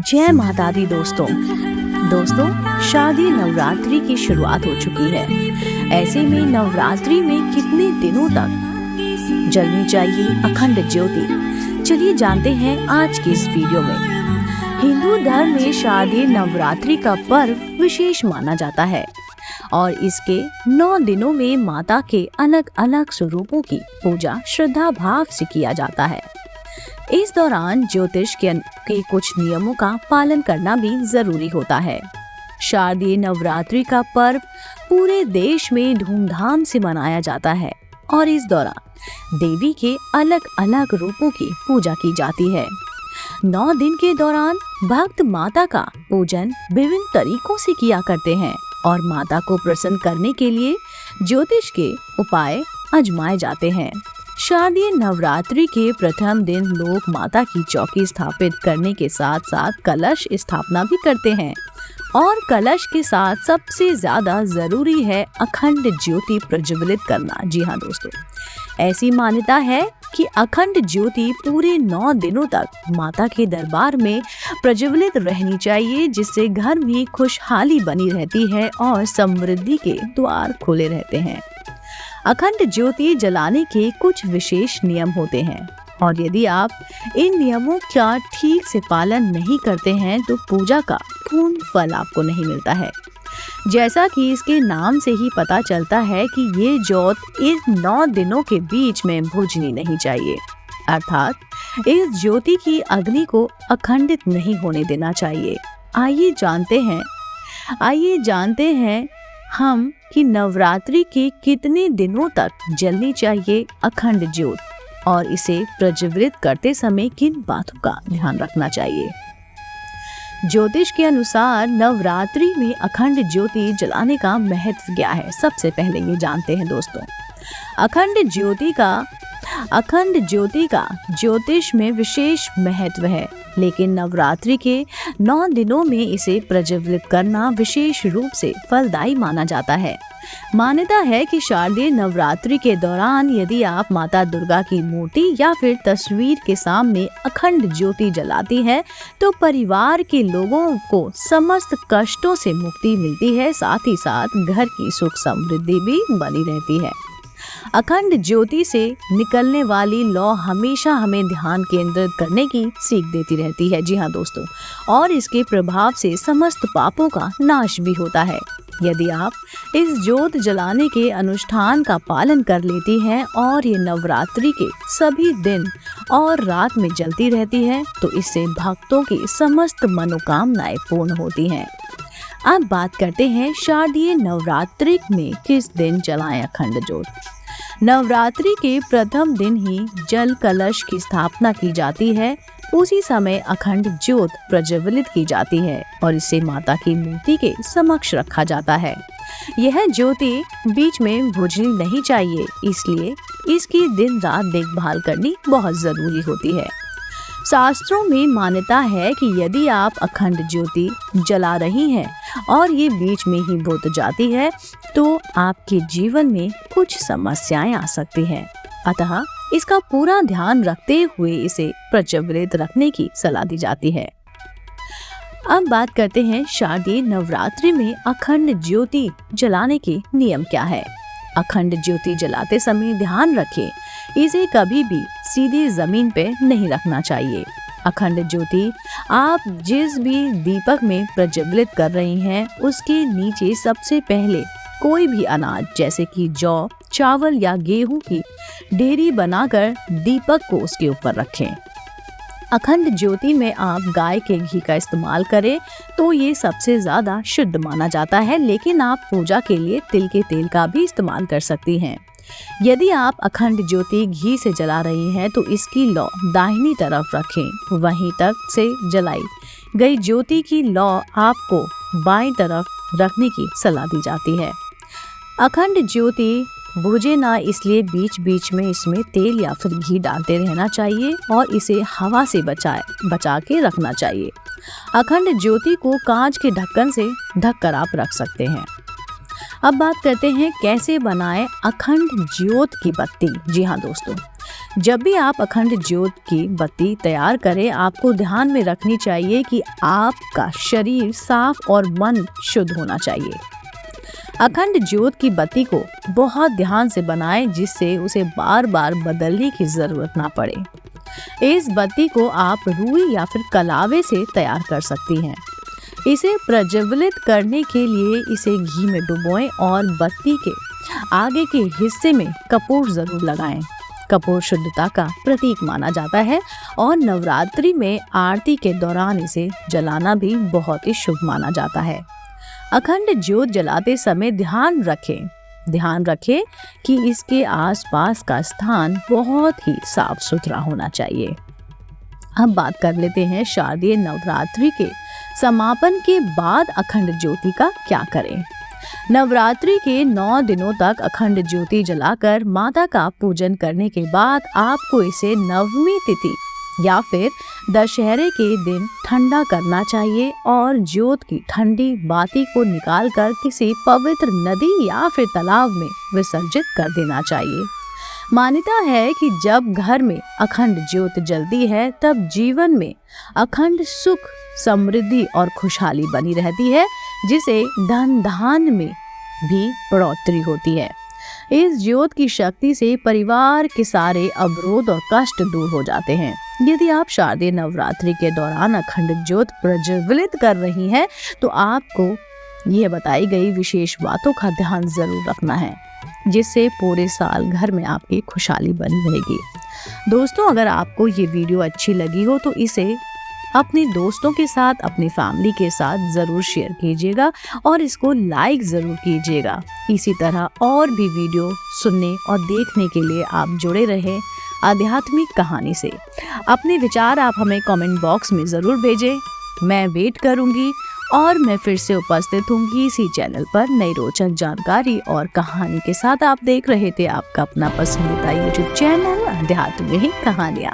जय माता दी दोस्तों। शादी नवरात्रि की शुरुआत हो चुकी है। ऐसे में नवरात्रि में कितने दिनों तक जलनी चाहिए अखंड ज्योति, चलिए जानते हैं आज की इस वीडियो में। हिंदू धर्म में शारदीय नवरात्रि का पर्व विशेष माना जाता है और इसके 9 दिनों में माता के अलग अलग स्वरूपों की पूजा श्रद्धा भाव से किया जाता है। इस दौरान ज्योतिष के कुछ नियमों का पालन करना भी जरूरी होता है। शारदीय नवरात्रि का पर्व पूरे देश में धूमधाम से मनाया जाता है और इस दौरान देवी के अलग अलग रूपों की पूजा की जाती है। 9 दिन के दौरान भक्त माता का पूजन विभिन्न तरीकों से किया करते हैं और माता को प्रसन्न करने के लिए ज्योतिष के उपाय आजमाए जाते हैं। शारदीय नवरात्रि के प्रथम दिन लोग माता की चौकी स्थापित करने के साथ साथ कलश स्थापना भी करते हैं और कलश के साथ सबसे ज्यादा जरूरी है अखंड ज्योति प्रज्वलित करना। जी हाँ दोस्तों, ऐसी मान्यता है कि अखंड ज्योति पूरे 9 दिनों तक माता के दरबार में प्रज्वलित रहनी चाहिए, जिससे घर में खुशहाली बनी रहती है और समृद्धि के द्वार खुले रहते हैं। अखंड ज्योति जलाने के कुछ विशेष नियम होते हैं और यदि आप इन नियमों का ठीक से पालन नहीं करते हैं तो पूजा का पूर्ण फल आपको नहीं मिलता है। जैसा कि इसके नाम से ही पता चलता है कि ये ज्योत इन 9 दिनों के बीच में बुझनी नहीं चाहिए, अर्थात इस ज्योति की अग्नि को अखंडित नहीं होने देना चाहिए। आइए जानते हैं हम कि नवरात्रि के कितने दिनों तक जलनी चाहिए अखंड ज्योत और इसे प्रज्वलित करते समय किन बातों का ध्यान रखना चाहिए। ज्योतिष के अनुसार नवरात्रि में अखंड ज्योति जलाने का महत्व क्या है, सबसे पहले ये जानते हैं दोस्तों। अखंड ज्योति का ज्योतिष में विशेष महत्व है, लेकिन नवरात्रि के 9 दिनों में इसे प्रज्वलित करना विशेष रूप से फलदायी माना जाता है। मान्यता है कि शारदीय नवरात्रि के दौरान यदि आप माता दुर्गा की मूर्ति या फिर तस्वीर के सामने अखंड ज्योति जलाती हैं तो परिवार के लोगों को समस्त कष्टों से मुक्ति मिलती है, साथ ही साथ घर की सुख समृद्धि भी बनी रहती है। अखंड ज्योति से निकलने वाली लौ हमेशा हमें ध्यान केंद्रित करने की सीख देती रहती है। जी हाँ दोस्तों, और इसके प्रभाव से समस्त पापों का नाश भी होता है। यदि आप इस ज्योत जलाने के अनुष्ठान का पालन कर लेती हैं और ये नवरात्रि के सभी दिन और रात में जलती रहती है तो इससे भक्तों की समस्त मनोकामनाएं पूर्ण होती हैं। अब बात करते हैं शारदीय नवरात्रि में किस दिन जलाएं अखंड ज्योत। नवरात्रि के प्रथम दिन ही जल कलश की स्थापना की जाती है। उसी समय अखंड ज्योत प्रज्वलित की जाती है और इसे माता की मूर्ति के समक्ष रखा जाता है। यह ज्योति बीच में बुझनी नहीं चाहिए, इसलिए इसकी दिन रात देखभाल करनी बहुत जरूरी होती है। शास्त्रों में मान्यता है कि यदि आप अखंड ज्योति जला रही हैं और ये बीच में ही बुझ जाती है तो आपके जीवन में कुछ समस्याएं आ सकती हैं। अतः इसका पूरा ध्यान रखते हुए इसे प्रज्वलित रखने की सलाह दी जाती है। अब बात करते हैं शारदीय नवरात्रि में अखंड ज्योति जलाने के नियम क्या है। अखंड ज्योति जलाते समय ध्यान रखें, इसे कभी भी सीधे जमीन पे नहीं रखना चाहिए। अखंड ज्योति आप जिस भी दीपक में प्रज्वलित कर रही हैं उसके नीचे सबसे पहले कोई भी अनाज जैसे कि जौ, चावल या गेहूं की ढेरी बनाकर दीपक को उसके ऊपर रखें। अखंड ज्योति में आप गाय के घी का इस्तेमाल करें तो ये सबसे ज्यादा शुद्ध माना जाता है, लेकिन आप पूजा के लिए तिल के तेल का भी इस्तेमाल कर सकती हैं। यदि आप अखंड ज्योति घी से जला रही हैं तो इसकी लौ दाहिनी तरफ रखें। वहीं तक से जलाई गई ज्योति की लौ आपको बाईं तरफ रखने की सलाह दी जाती है। अखंड ज्योति बुझे ना, इसलिए बीच बीच में इसमें तेल या फिर घी डालते रहना चाहिए और इसे हवा से बचा के रखना चाहिए। अखंड ज्योति को कांच के ढक्कन से ढककर आप रख सकते हैं। अब बात करते हैं कैसे बनाएं अखंड ज्योत की बत्ती। जी हाँ दोस्तों, जब भी आप अखंड ज्योत की बत्ती तैयार करें, आपको ध्यान में रखनी चाहिए कि आपका शरीर साफ और मन शुद्ध होना चाहिए। अखंड ज्योत की बत्ती को बहुत ध्यान से बनाएं, जिससे उसे बार बार बदलने की जरूरत ना पड़े। इस बत्ती को आप रुई या फिर कलावे से तैयार कर सकती हैं। इसे प्रज्वलित करने के लिए इसे घी में डुबोएं और बत्ती के आगे के हिस्से में कपूर जरूर लगाएं। कपूर शुद्धता का प्रतीक माना जाता है और नवरात्रि में आरती के दौरान इसे जलाना भी बहुत ही शुभ माना जाता है। अखंड ज्योत जलाते समय ध्यान रखें कि इसके आसपास का स्थान बहुत ही साफ सुथरा होना चाहिए। अब बात कर लेते हैं शारदीय नवरात्रि के समापन के बाद अखंड ज्योति का क्या करें। नवरात्रि के 9 दिनों तक अखंड ज्योति जलाकर माता का पूजन करने के बाद आपको इसे नवमी तिथि या फिर दशहरे के दिन ठंडा करना चाहिए और ज्योत की ठंडी बाती को निकालकर किसी पवित्र नदी या फिर तालाब में विसर्जित कर देना चाहिए। मान्यता है कि जब घर में अखंड ज्योत जलती है, तब जीवन में अखंड सुख, समृद्धि और खुशहाली बनी रहती है, जिसे धन धान्य में भी बढ़ोतरी होती है। इस ज्योत की शक्ति से परिवार के सारे अवरोध और कष्ट दूर हो जाते हैं। यदि आप शारदीय नवरात्रि के दौरान अखंड ज्योत प्रज्वलित कर रही हैं, तो आपको ये बताई गई विशेष बातों का ध्यान जरूर रखना है, जिससे पूरे साल घर में आपकी खुशहाली बनी रहेगी। दोस्तों, अगर आपको ये वीडियो अच्छी लगी हो तो इसे अपने दोस्तों के साथ, अपनी फैमिली के साथ ज़रूर शेयर कीजिएगा और इसको लाइक ज़रूर कीजिएगा। इसी तरह और भी वीडियो सुनने और देखने के लिए आप जुड़े रहें आध्यात्मिक कहानी से। अपने विचार आप हमें कमेंट बॉक्स में ज़रूर भेजें, मैं वेट करूँगी और मैं फिर से उपस्थित होंगी इसी चैनल पर नई रोचक जानकारी और कहानी के साथ। आप देख रहे थे आपका अपना पसंदीदा यूट्यूब चैनल अध्यात्म में ही कहानियाँ।